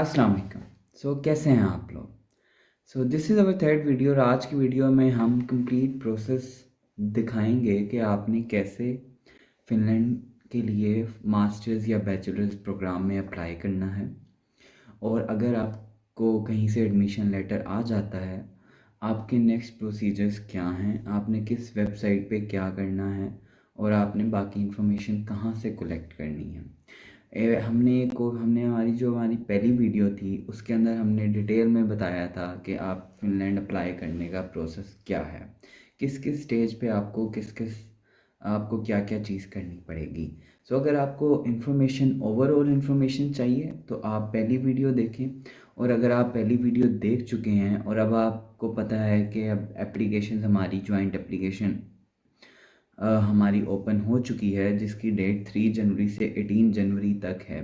अस्सलाम वालेकुम। कैसे हैं आप लोग? This is our third video और आज की वीडियो में हम कंप्लीट प्रोसेस दिखाएंगे कि आपने कैसे फ़िनलैंड के लिए मास्टर्स या बैचलर्स प्रोग्राम में अप्लाई करना है। और अगर आपको कहीं से एडमिशन लेटर आ जाता है, आपके नेक्स्ट प्रोसीजर्स क्या हैं, आपने किस वेबसाइट पे क्या करना है और आपने बाकी इन्फॉर्मेशन कहाँ से कलेक्ट करनी है। हमने हमारी पहली वीडियो थी उसके अंदर हमने डिटेल में बताया था कि आप फ़िनलैंड अप्लाई करने का प्रोसेस क्या है, किस किस स्टेज पे आपको क्या क्या चीज़ करनी पड़ेगी। अगर आपको ओवरऑल इन्फॉर्मेशन चाहिए तो आप पहली वीडियो देखें। और अगर आप पहली वीडियो देख चुके हैं और अब आपको पता है कि अब एप्लीकेशन हमारी जॉइंट एप्लीकेशन हमारी ओपन हो चुकी है जिसकी डेट 3 जनवरी से 18 जनवरी तक है,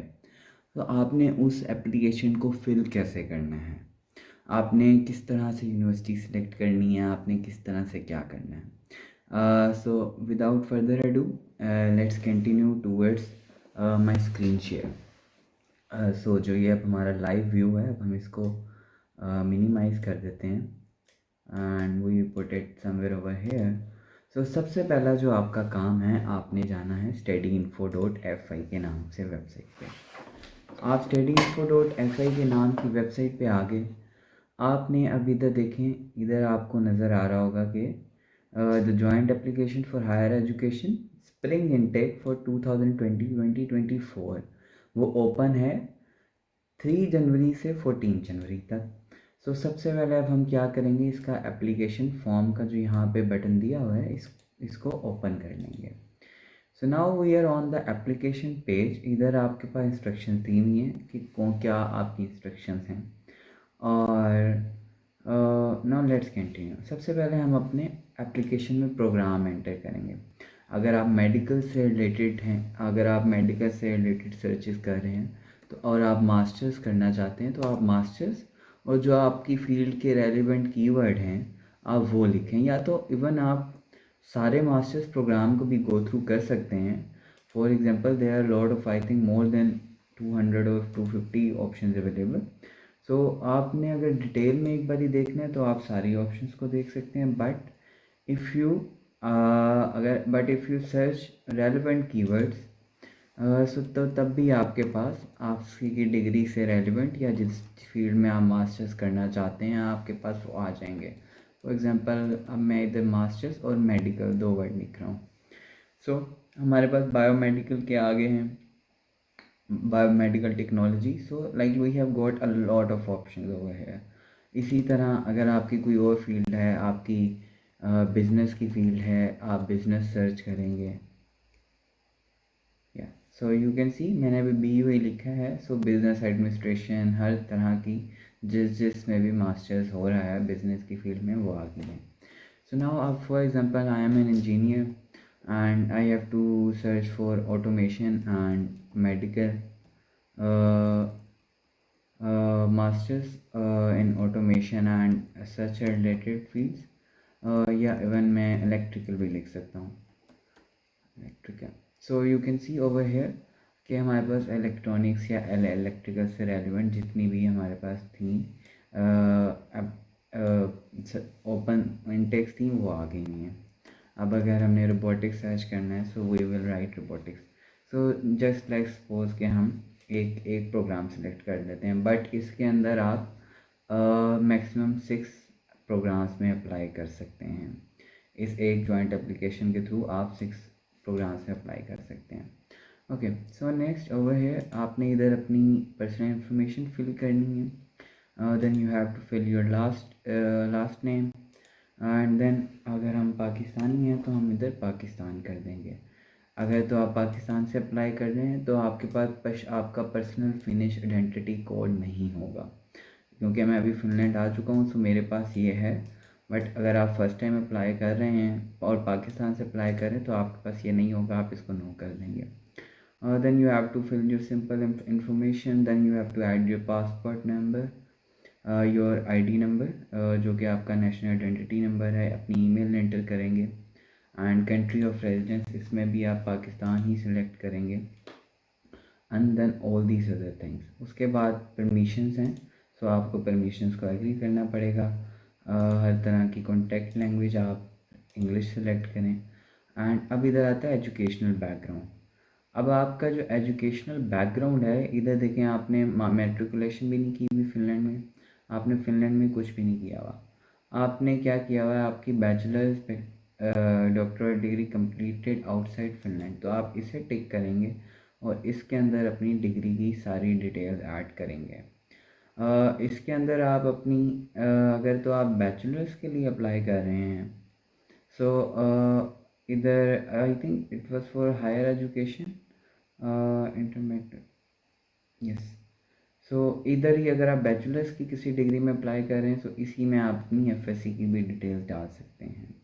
तो आपने उस एप्लीकेशन को फिल कैसे करना है, आपने किस तरह से यूनिवर्सिटी सिलेक्ट करनी है, आपने किस तरह से क्या करना है। Without further ado let's continue towards my screen share. जो ये अब हमारा लाइव व्यू है, अब हम इसको मिनिमाइज़ कर देते हैं and we put it somewhere over here. सबसे पहला जो आपका काम है, आपने जाना है studyinfo.fi के नाम से वेबसाइट पे। आप studyinfo.fi के नाम की वेबसाइट पे आ गए। आपने अब इधर देखें, इधर आपको नज़र आ रहा होगा कि the joint application for higher education spring intake for 2020-2024 वो ओपन है 3 जनवरी से 14 जनवरी तक। सबसे पहले अब हम क्या करेंगे, इसका एप्लीकेशन फॉर्म का जो यहाँ पे बटन दिया हुआ है इसको ओपन कर लेंगे। Now we are on the application page. इधर आपके पास इंस्ट्रक्शन दी हुई हैं कि क्या आपकी इंस्ट्रक्शंस हैं। और नाउ लेट्स कंटिन्यू। सबसे पहले हम अपने एप्लीकेशन में प्रोग्राम एंटर करेंगे। अगर आप मेडिकल से रिलेटेड हैं, अगर आप मेडिकल से रिलेटेड सर्चेस कर रहे हैं तो और आप मास्टर्स करना चाहते हैं तो आप मास्टर्स और जो आपकी फील्ड के रेलिवेंट कीवर्ड हैं आप वो लिखें, या तो इवन आप सारे मास्टर्स प्रोग्राम को भी गो थ्रू कर सकते हैं। For example there are lot of I think more than 200 और 250 ऑप्शंस अवेलेबल। आपने अगर डिटेल में एक बार ही देखना है तो आप सारी ऑप्शंस को देख सकते हैं। But if you search relevant keywords तो तब भी आपके पास आपकी डिग्री से रेलिवेंट या जिस फील्ड में आप मास्टर्स करना चाहते हैं आपके पास वो आ जाएंगे। फॉर एग्जांपल अब मैं इधर मास्टर्स और मेडिकल दो वर्ड लिख रहा हूँ। हमारे पास बायोमेडिकल के आगे हैं biomedical technology. We have got a lot of options over here. इसी तरह अगर आपकी कोई और फील्ड है, आपकी बिजनेस की फील्ड है, आप बिजनेस सर्च करेंगे। यू कैन सी मैंने अभी BUA लिखा है। बिजनेस एडमिनिस्ट्रेशन, हर तरह की जिसमें भी मास्टर्स हो रहा है बिजनेस की फील्ड में वो आ गई है। नाउ अब for example I am an engineer and I have to search for automation and medical masters in automation and such related fields, या इवन मैं इलेक्ट्रिकल भी लिख सकता हूँ, electrical. You can see over here कि हमारे पास electronics या electrical से रेलिवेंट जितनी भी हमारे पास थी ओपन इंटेक्स थी वो आ गई हैं। अब अगर हमने रोबोटिक्स सर्च करना है we will write robotics. Just like suppose कि हम एक प्रोग्राम सेलेक्ट कर लेते हैं, बट इसके अंदर आप मैक्सिमम 6 प्रोग्राम्स में अप्लाई कर सकते हैं। इस एक जॉइंट एप्लीकेशन के थ्रू आप 6 प्रोग्राम्स में अप्लाई कर सकते हैं। ओके, नेक्स्ट ओवर है आपने इधर अपनी पर्सनल इंफॉर्मेशन फिल करनी है। Then you have to fill your last name and then अगर हम पाकिस्तानी हैं तो हम इधर पाकिस्तान कर देंगे। अगर तो आप पाकिस्तान से अप्लाई कर रहे हैं तो आपके पास आपका पर्सनल फिनिश आइडेंटिटी कोड नहीं होगा, क्योंकि मैं अभी फिनलैंड आ चुका हूँ मेरे पास ये है। बट अगर आप फर्स्ट टाइम अप्लाई कर रहे हैं और पाकिस्तान से अप्लाई कर रहे हैं तो आपके पास ये नहीं होगा, आप इसको नो कर देंगे। Then you have to fill your simple information. Then you have to add your passport number, your ID number जो कि आपका नेशनल आइडेंटिटी नंबर है, अपनी ईमेल एंटर करेंगे एंड कंट्री ऑफ रेजिडेंस, इसमें भी आप पाकिस्तान ही सिलेक्ट करेंगे। And then all these other things. उसके बाद परमिशंस हैं, सो आपको परमिशंस को एग्री करना पड़ेगा। हर तरह की कॉन्टैक्ट लैंग्वेज आप इंग्लिश सेलेक्ट करें। एंड अब इधर आता है एजुकेशनल बैकग्राउंड। अब आपका जो एजुकेशनल बैकग्राउंड है, इधर देखें, आपने मैट्रिकुलेशन भी नहीं की हुई फिनलैंड में, आपने फिनलैंड में कुछ भी नहीं किया हुआ, आपने क्या किया हुआ है, आपकी bachelors doctorate degree completed outside Finland, तो आप इसे टिक करेंगे और इसके अंदर अपनी डिग्री की सारी डिटेल्स ऐड करेंगे। इसके अंदर आप अपनी अगर तो आप बैचलर्स के लिए अप्लाई कर रहे हैं, सो इधर I think it was for higher education, intermediate, yes. So इधर ही अगर आप बैचलर्स की किसी डिग्री में अप्लाई कर रहे हैं, तो इसी में आप अपनी एफएससी की भी डिटेल्स डाल सकते हैं।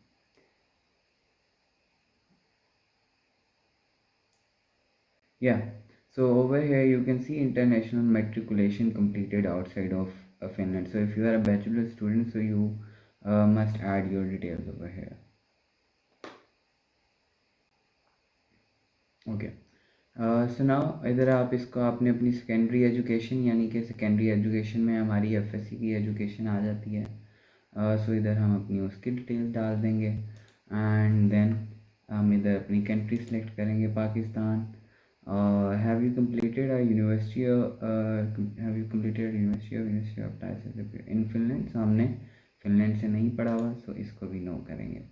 Yeah, so over here you can see international matriculation completed outside of Finland. So if you are a bachelor student, so you must add your details over here. Okay, so now इधर आप इसको आपने अपनी secondary education, यानी कि secondary education में हमारी FSc की एजुकेशन आ जाती है। सो इधर हम अपनी उसकी डिटेल्स डाल देंगे एंड देन हम इधर अपनी कंट्री सेलेक्ट करेंगे, Pakistan. Have you completed a university, have you completed university of in Finland, so हमने फिनलैंड से नहीं पढ़ा हुआ, सो इसको भी नो करेंगे।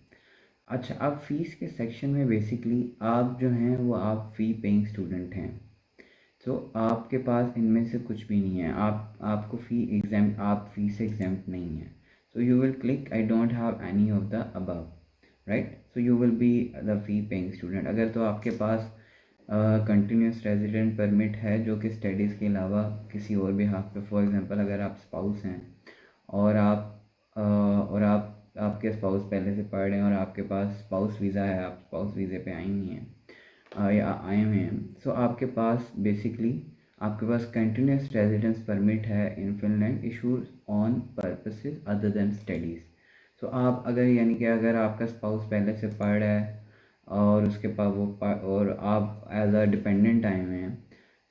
अच्छा, अब फीस के सेक्शन में बेसिकली आप जो हैं वो आप फ़ी पेइंग स्टूडेंट हैं, तो आपके पास इनमें से कुछ भी नहीं है, आपको फ़ी एग्जाम, आप फ़ी से एग्जाम्प्ट नहीं है। So you will click I don't have any of the above, right. So you will be the fee paying student. अगर तो आपके पास कंटिन्यूस रेजिडेंट परमिट है जो कि स्टडीज़ के अलावा किसी और भी हाथ पे, फॉर एग्जांपल अगर आप स्पाउस हैं और और आप आपके स्पाउस पहले से पढ़ रहे हैं और आपके पास स्पाउस वीज़ा है, आप स्पाउस वीज़े पे आई हुई हैं या आए हुए हैं, सो आपके पास बेसिकली आपके पास कंटिन्यूस रेजिडेंस परमिट है in Finland issued on purposes other than studies. So आप अगर, यानी कि अगर आपका स्पाउस पहले से पढ़ रहा है और उसके पास और आप एज अ डिपेंडेंट आए हुए हैं,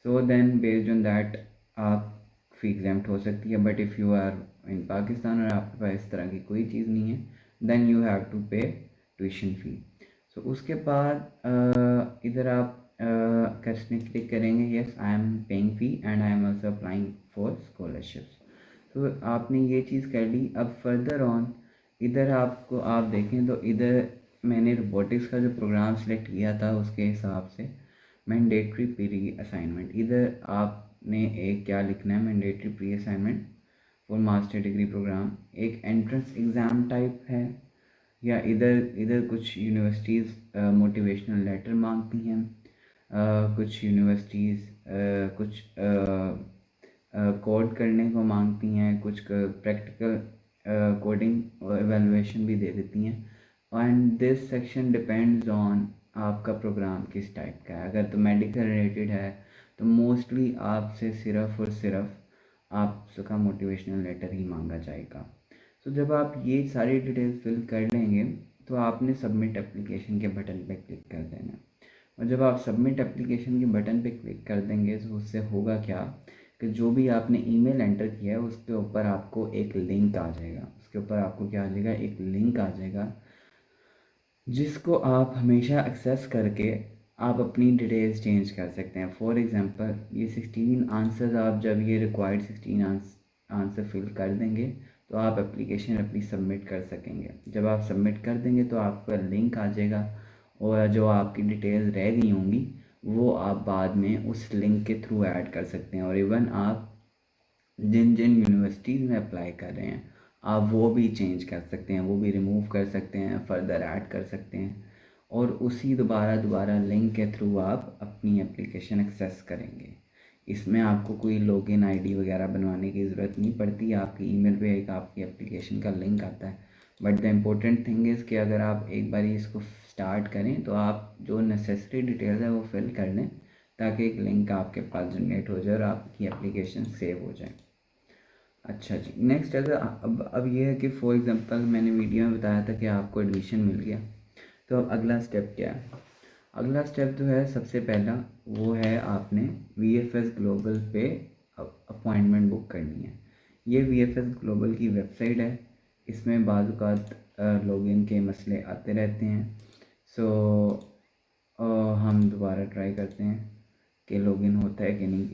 so then based on that आप फी एग्जाम्प्ट हो सकती है। But if you are in Pakistan और आपके पास इस तरह की कोई चीज़ नहीं है, देन यू हैव टू पे ट्यूशन फ़ी। सो उसके बाद इधर आप करने क्लिक करेंगे, yes I am paying fee and I am also applying for scholarships. तो आपने ये चीज़ कर ली। अब फर्दर ऑन इधर आपको आप देखें तो इधर मैंने रोबोटिक्स का जो प्रोग्राम सेलेक्ट किया था उसके हिसाब से मैंडेटरी प्री असाइनमेंट, इधर आपने एक क्या लिखना है, mandatory pre assignment for master degree programme, एक एंट्रेंस एग्ज़ाम टाइप है, या इधर इधर कुछ यूनिवर्सिटीज़ मोटिवेशनल लेटर मांगती हैं, कुछ यूनिवर्सिटीज़ कुछ कोड करने को मांगती हैं, कुछ प्रैक्टिकल कोडिंग एवेलुएशन भी दे देती हैं। And this section depends on आपका प्रोग्राम किस टाइप का है। अगर तो मेडिकल रिलेटेड है तो मोस्टली आपसे सिर्फ़ और सिर्फ आपका मोटिवेशनल लेटर ही मांगा जाएगा। तो जब आप ये सारी डिटेल्स फिल कर लेंगे तो आपने सबमिट एप्लीकेशन के बटन पे क्लिक कर देना। और जब आप सबमिट एप्लीकेशन के बटन पे क्लिक कर देंगे तो उससे होगा क्या कि जो भी आपने ईमेल एंटर किया है उसके ऊपर आपको एक लिंक आ जाएगा, उसके ऊपर आपको क्या आ जाएगा, एक लिंक आ जाएगा, जिसको आप हमेशा एक्सेस करके आप अपनी डिटेल्स चेंज कर सकते हैं। फॉर एग्ज़ाम्पल ये 16 आंसर्स, आप जब ये रिक्वायर्ड 16 आंसर फिल कर देंगे तो आप एप्लीकेशन अपनी सबमिट कर सकेंगे। जब आप सबमिट कर देंगे तो आपका लिंक आ जाएगा और जो आपकी डिटेल्स रह गई होंगी वो आप बाद में उस लिंक के थ्रू ऐड कर सकते हैं। और इवन आप जिन जिन यूनिवर्सिटीज़ में अप्लाई कर रहे हैं आप वो भी चेंज कर सकते हैं, वो भी रिमूव कर सकते हैं, फर्दर ऐड कर सकते हैं, और उसी दोबारा लिंक के थ्रू आप अपनी एप्लीकेशन एक्सेस करेंगे। इसमें आपको कोई लॉगिन आईडी वगैरह बनवाने की ज़रूरत नहीं पड़ती, आपकी ईमेल पे एक आपकी एप्लीकेशन का लिंक आता है। But the important thing is कि अगर आप एक बार इसको स्टार्ट करें तो आप जो नेसेसरी डिटेल्स है वो फिल कर लें ताकि एक लिंक आपके पास जनरेट हो जाए और आपकी एप्लीकेशन सेव हो जाए। अच्छा जी, नेक्स्ट अगर अब ये है कि फॉर एग्ज़ाम्पल मैंने वीडियो में बताया था कि आपको एडमिशन मिल गया, तो अब अगला स्टेप क्या है। अगला स्टेप जो है सबसे पहला वो है आपने VFS ग्लोबल पे अपॉइंटमेंट बुक करनी है। ये VFS ग्लोबल की वेबसाइट है। इसमें बाज़-औक़ात लॉगिन के मसले आते रहते हैं। सो हम दोबारा ट्राई करते हैं कि लॉगिन होता है कि नहीं।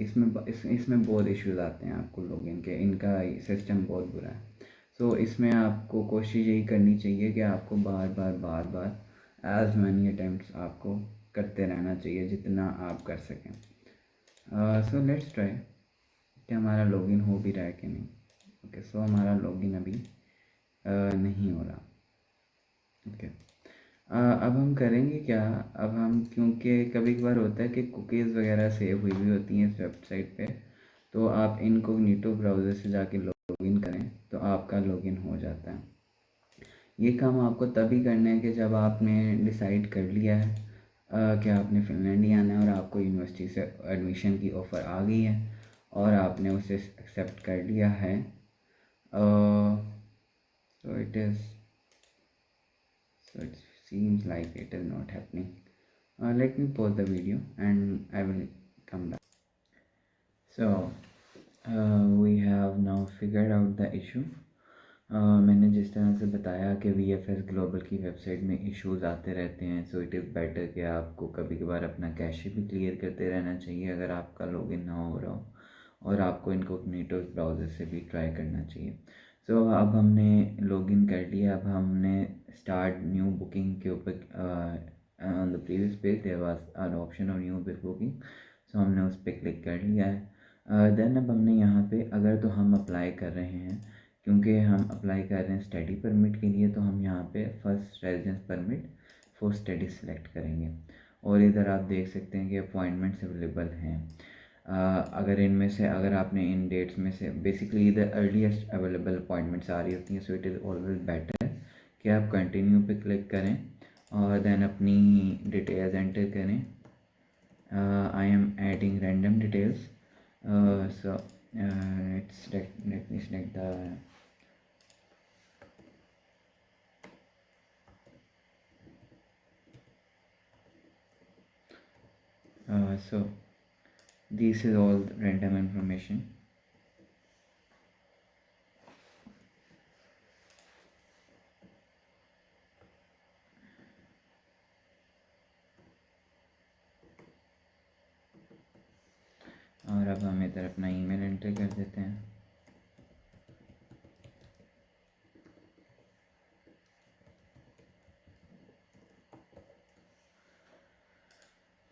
इसमें बहुत इश्यूज़ आते हैं आपको लॉगिन के, इनका सिस्टम बहुत बुरा है। सो इसमें आपको कोशिश यही करनी चाहिए कि आपको बार बार एज़ मैनी अटैम्प्ट्स आपको करते रहना चाहिए जितना आप कर सकें। सो लेट्स ट्राई कि हमारा लॉगिन हो भी रहा है कि नहीं। ओके, सो हमारा लॉगिन अभी नहीं हो रहा। ओके, अब हम करेंगे क्या। अब हम, क्योंकि कभी कभार होता है कि कुकीज़ वगैरह सेव हुई हुई होती हैं इस वेबसाइट पे, तो आप इनकॉग्निटो ब्राउज़र से जाके लॉगिन करें तो आपका लॉगिन हो जाता है। ये काम आपको तभी करना है कि जब आपने डिसाइड कर लिया है कि आपने फ़िनलैंड ही आना है और आपको यूनिवर्सिटी से एडमिशन की ऑफ़र आ गई है और आपने उसे एक्सेप्ट कर लिया है। so it is so it seems like it is not happening. Let me pause the video and I will come back. So we have now figured out the issue. मैंने जिस तरह से बताया कि VFS ग्लोबल की website में issues आते रहते हैं, सो इट इज़ बेटर कि आपको कभी कभार अपना कैशे भी क्लियर करते रहना चाहिए अगर आपका लॉगिन ना हो रहा हो, और आपको इनकॉग्निटो ब्राउज़र से भी ट्राई करना चाहिए। सो अब हमने लॉगिन कर लिया। अब हमने स्टार्ट न्यू बुकिंग के ऊपर on the previous page there was an option on new booking, so हमने उस पर क्लिक कर लिया है। देन अब हमने यहाँ पे, अगर तो हम अप्लाई कर रहे हैं, क्योंकि हम अप्लाई कर रहे हैं स्टडी परमिट के लिए, तो हम यहाँ पे first residence permit for study select करेंगे। और इधर आप देख सकते हैं कि अपॉइंटमेंट्स अवेलेबल हैं। अगर इनमें से, अगर आपने इन डेट्स में से, बेसिकली इधर अर्लीस्ट अवेलेबल अपॉइंटमेंट्स आ रही होती हैं, so it is always better कि आप कंटिन्यू पे क्लिक करें और देन अपनी डिटेल्स एंटर करें। I am adding random details, so let me select the so this is all random information. और अब हम इधर अपना ईमेल एंटर कर देते हैं।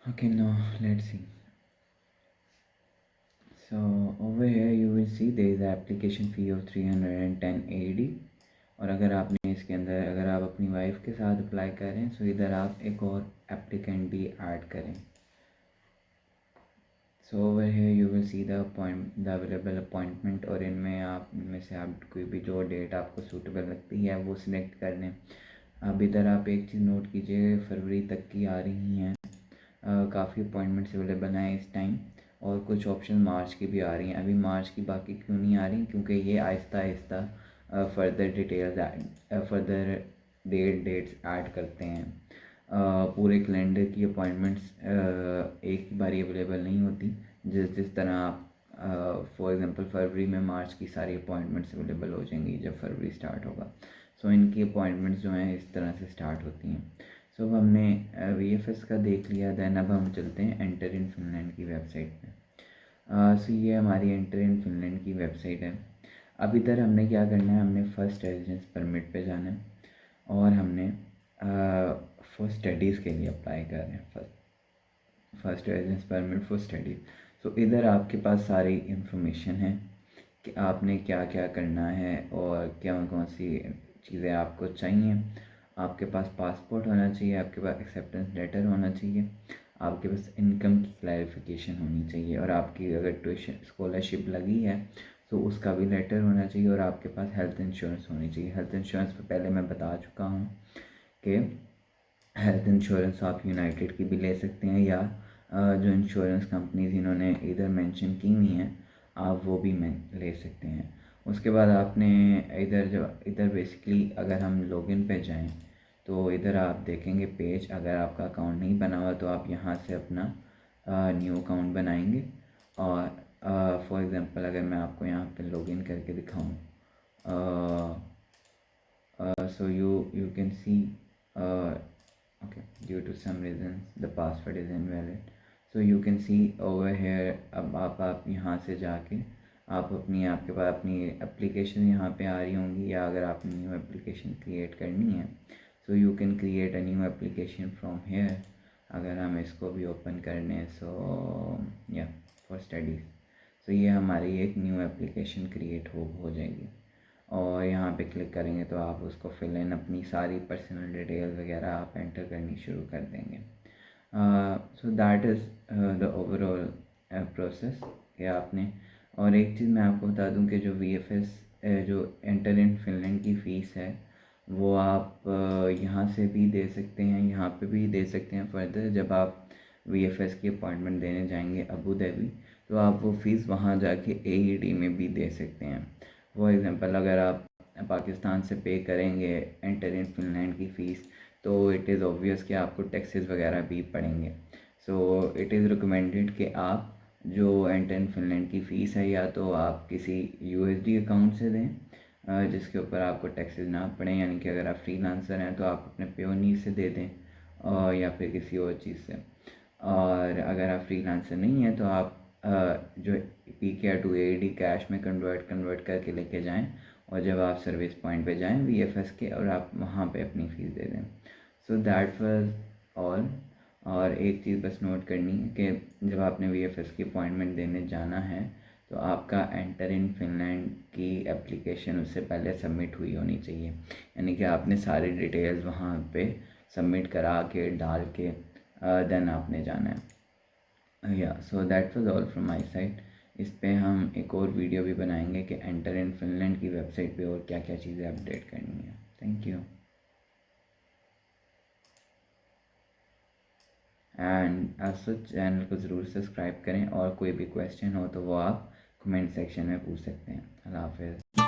Okay, now let's see. So over here you will see there is an application fee of 310 AED, और अगर आपने इसके अंदर, अगर आप अपनी वाइफ के साथ अप्लाई करें, सो इधर आप एक और एप्लीकेंट भी ऐड करें। So over here you will see the available appointment, और इनमें आप, इनमें से आप कोई भी जो डेट आपको सूटेबल लगती है वो सिलेक्ट कर लें। अब इधर आप एक चीज़ नोट कीजिए, फरवरी तक की आ रही हैं, काफ़ी अपॉइंटमेंट्स अवेलेबल हैं इस टाइम, और कुछ ऑप्शन मार्च की भी आ रही हैं। अभी मार्च की बाकी क्यों नहीं आ रही, क्योंकि ये आहिस्ता आहिस्ता further details, further dates add करते हैं। पूरे कैलेंडर की अपॉइंटमेंट्स एक ही बारी अवेलेबल नहीं होती। जिस तरह आप फॉर एग्ज़ाम्पल फरवरी में मार्च की सारी अपॉइंटमेंट्स अवेलेबल हो जाएंगी जब फरवरी स्टार्ट होगा। सो इनकी अपॉइंटमेंट्स जो हैं इस तरह से स्टार्ट होती हैं। सो अब हमने VFS का देख लिया। दैन अब हम चलते हैं एंटर इन फिनलैंड की वेबसाइट पे। सो ये हमारी एंटर इन फिनलैंड की वेबसाइट है। अब इधर हमने क्या करना है, हमने फ़र्स्ट रेजिडेंस परमिट पे जाना है और हमने फॉर स्टडीज़ के लिए अप्लाई कर रहे हैं, first residence permit for studies. So इधर आपके पास सारी इंफॉर्मेशन है कि आपने क्या क्या करना है और कौन कौन सी चीज़ें आपको चाहिए। आपके पास पासपोर्ट होना चाहिए, आपके पास एक्सेप्टेंस लेटर होना चाहिए, आपके पास इनकम की क्लैरिफिकेशन होनी चाहिए, और आपकी अगर ट्यूशन स्कॉलरशिप लगी है तो उसका भी लेटर होना चाहिए, और आपके पास हेल्थ इंश्योरेंस होनी चाहिए। हेल्थ इंश्योरेंस पर पहले मैं बता चुका हूँ कि हेल्थ इंश्योरेंस आप यूनाइटेड की भी ले सकते हैं, या जो इंश्योरेंस कंपनीज इन्होंने इधर मेंशन की हुई हैं आप वो भी ले सकते हैं। उसके बाद आपने इधर बेसिकली अगर हम लॉगिन पे जाएं तो इधर आप देखेंगे पेज, अगर आपका अकाउंट नहीं बना हुआ तो आप यहाँ से अपना न्यू अकाउंट बनाएंगे। और फॉर एग्ज़ाम्पल अगर मैं आपको यहाँ पे लॉगिन करके दिखाऊँ, so you can see okay, due to some reasons the password is invalid, so you can see over here। अब आप यहाँ से जाके आप अपनी, आपके पास अपनी एप्लीकेशन यहाँ पे आ रही होंगी, या अगर आप न्यू एप्लीकेशन क्रिएट करनी है so you can create a new application from here. अगर हम इसको भी ओपन करने, सो या फॉर स्टडीज़, सो ये हमारी एक न्यू एप्लीकेशन क्रिएट हो जाएगी। और यहाँ पे क्लिक करेंगे तो आप उसको फिल इन, अपनी सारी पर्सनल डिटेल वगैरह आप एंटर करनी शुरू कर देंगे। So that is the overall process कि आपने। और एक चीज़ मैं आपको बता दूं कि जो VFS जो एंटर इन फिनलैंड की फ़ीस है वो आप यहाँ से भी दे सकते हैं, यहाँ पे भी दे सकते हैं। फर्दर जब आप VFS की अपॉइंटमेंट देने जाएंगे अबू धाबी, तो आप वो फ़ीस वहाँ जाके AED में भी दे सकते हैं। फॉर एग्ज़ाम्पल अगर आप पाकिस्तान से पे करेंगे एंटर इन फिनलैंड की फ़ीस, तो इट इज़ ऑब्वियस कि आपको टैक्सेस वगैरह भी पड़ेंगे। सो इट इज़ रिकमेंडेड कि आप जो एंटर इन फिनलैंड की फ़ीस है या तो आप किसी USD अकाउंट से दें जिसके ऊपर आपको टैक्सेस ना पड़ें, यानी कि अगर आप फ्रीलांसर हैं तो आप अपने पेयोनी से दे दें, या फिर किसी और चीज़ से। और अगर आप फ्रीलांसर नहीं हैं तो आप जो PKR टू AED कैश में कन्वर्ट करके लेके जाएं, और जब आप सर्विस पॉइंट पे जाएं VFS के, और आप वहाँ पे अपनी फ़ीस दे दें। So that was all. और एक चीज़ बस नोट करनी है कि जब आपने VFS की अपॉइंटमेंट देने जाना है तो आपका एंटर इन फिनलैंड की एप्लीकेशन उससे पहले सबमिट हुई होनी चाहिए, यानी कि आपने सारी डिटेल्स वहाँ पे सबमिट करा के डाल के देन आपने जाना है। या so that was all from my side. इस पे हम एक और वीडियो भी बनाएंगे कि एंटर इन फिनलैंड की वेबसाइट पे और क्या क्या चीज़ें अपडेट करनी है। Thank you. And such channel को ज़रूर सब्सक्राइब करें, और कोई भी क्वेश्चन हो तो वो आप कमेंट सेक्शन में पूछ सकते हैं। अल्लाह हाफ़िज़।